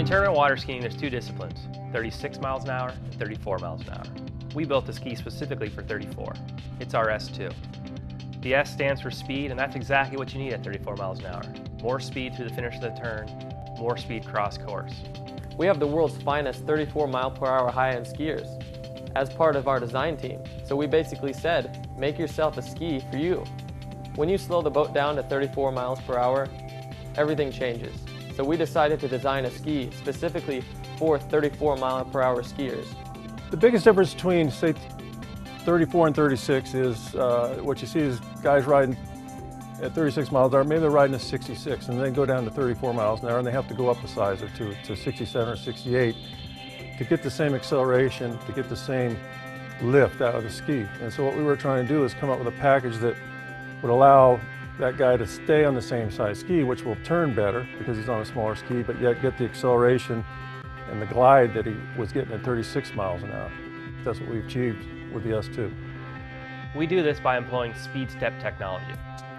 tournament water skiing, there's two disciplines, 36 miles an hour and 34 miles an hour. We built the ski specifically for 34. It's our S2. The S stands for speed, and that's exactly what you need at 34 miles an hour. More speed through the finish of the turn, more speed cross course. We have the world's finest 34-mile-per-hour high-end skiers as part of our design team. So we basically said, make yourself a ski for you. When you slow the boat down to 34 miles per hour, everything changes. So we decided to design a ski specifically for 34-mile-per-hour skiers. The biggest difference between, say, 34 and 36 is what you see is guys riding at 36 miles an hour, maybe they're riding a 66 and then go down to 34 miles an hour and they have to go up a size or two to 67 or 68 to get the same acceleration, to get the same lift out of the ski. And so what we were trying to do is come up with a package that would allow that guy to stay on the same size ski, which will turn better because he's on a smaller ski, but yet get the acceleration and the glide that he was getting at 36 miles an hour. That's what we achieved with the S2. We do this by employing Speedstep technology,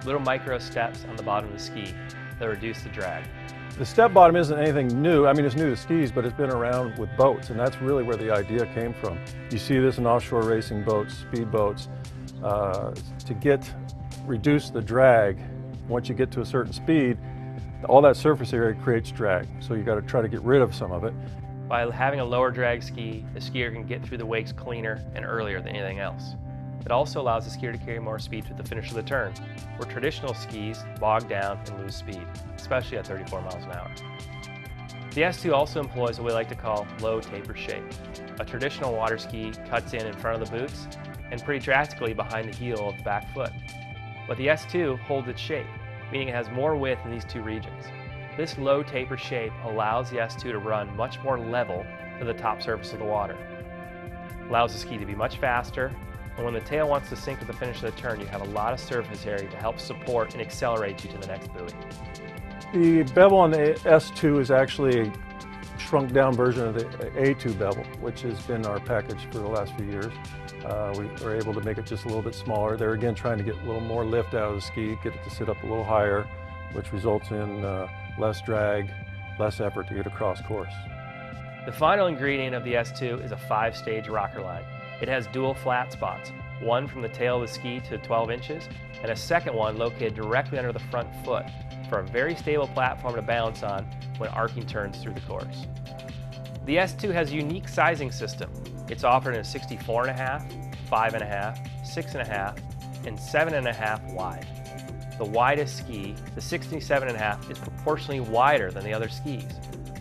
little micro steps on the bottom of the ski that reduce the drag. The step bottom isn't anything new. I mean, it's new to skis, but it's been around with boats, and that's really where the idea came from. You see this in offshore racing boats, speed boats, to reduce the drag. Once you get to a certain speed, all that surface area creates drag, so you got to try to get rid of some of it. By having a lower drag ski, the skier can get through the wakes cleaner and earlier than anything else. It also allows the skier to carry more speed through the finish of the turn, where traditional skis bog down and lose speed, especially at 34 miles an hour. The S2 also employs what we like to call low taper shape. A traditional water ski cuts in front of the boots and pretty drastically behind the heel of the back foot. But the S2 holds its shape, meaning it has more width in these two regions. This low taper shape allows the S2 to run much more level to the top surface of the water. Allows the ski to be much faster, and when the tail wants to sink at the finish of the turn, you have a lot of surface area to help support and accelerate you to the next buoy. The bevel on the S2 is actually a shrunk down version of the A2 bevel, which has been our package for the last few years. We were able to make it just a little bit smaller. They're again trying to get a little more lift out of the ski, get it to sit up a little higher, which results in less drag, less effort to get across course. The final ingredient of the S2 is a 5-stage rocker line. It has dual flat spots, one from the tail of the ski to 12 inches, and a second one located directly under the front foot for a very stable platform to balance on when arcing turns through the course. The S2 has a unique sizing system. It's offered in a 64.5, 5.5, 6.5, and 7.5 wide. The widest ski, the 67.5, is proportionally wider than the other skis.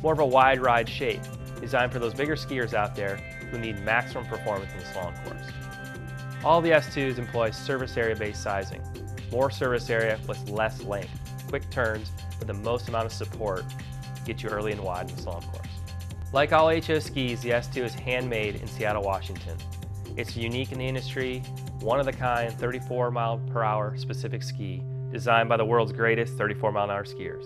More of a wide ride shape, designed for those bigger skiers out there who need maximum performance in the slalom course. All the S2s employ surface area based sizing. More surface area with less length. Quick turns with the most amount of support to get you early and wide in the slalom course. Like all HO skis, the S2 is handmade in Seattle, Washington. It's unique in the industry, one-of-the-kind 34 mile per hour specific ski designed by the world's greatest 34 mile an hour skiers.